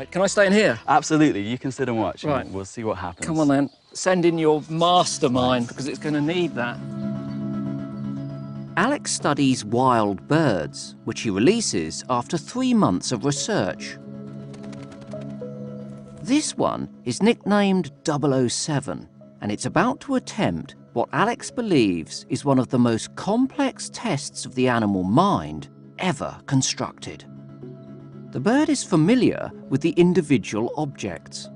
Right, can I stay in here? Absolutely, you can sit and watch. Right. And we'll see what happens. Come on then, send in your mastermind because it's going to need that. Alex studies wild birds, which he releases after 3 months of research. This one is nicknamed 007, and it's about to attempt what Alex believes is one of the most complex tests of the animal mind ever constructed. The bird is familiar with the individual objects,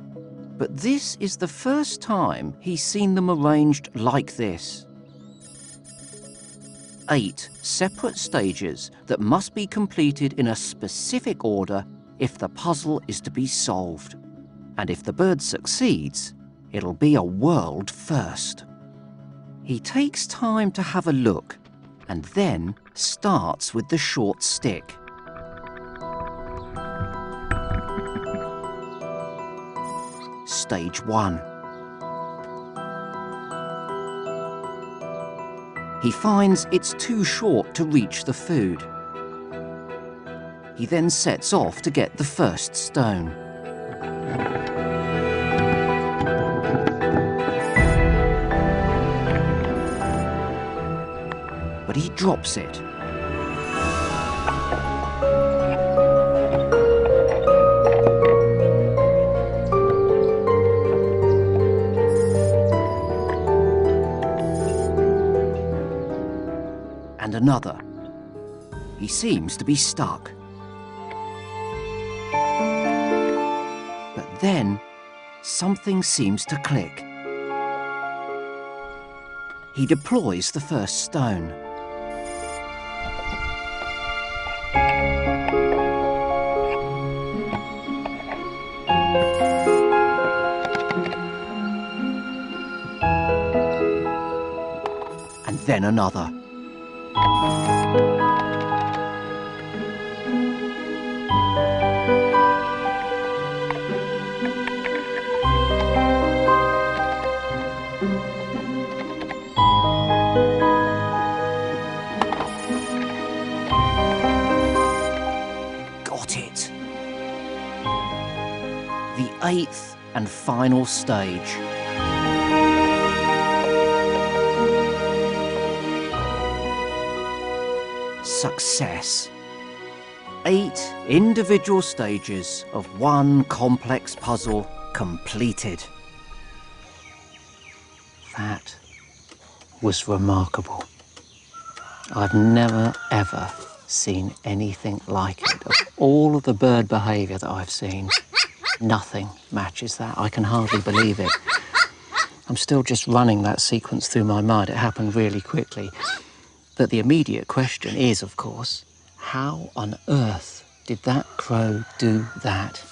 but this is the first time he's seen them arranged like this. 8 separate stages that must be completed in a specific order if the puzzle is to be solved. And if the bird succeeds, it'll be a world first. He takes time to have a look and then starts with the short stick. Stage 1. He finds it's too short to reach the food. He then sets off to get the first stone. But he drops it. And another. He seems to be stuck. But then, something seems to click. He deploys the first stone. And then another. Got it. The 8th and final stage. Success. 8 individual stages of one complex puzzle completed. That was remarkable. I've never, ever seen anything like it. Of all of the bird behaviour that I've seen, nothing matches that. I can hardly believe it. I'm still just running that sequence through my mind. It happened really quickly. But the immediate question is, of course, how on earth did that crow do that?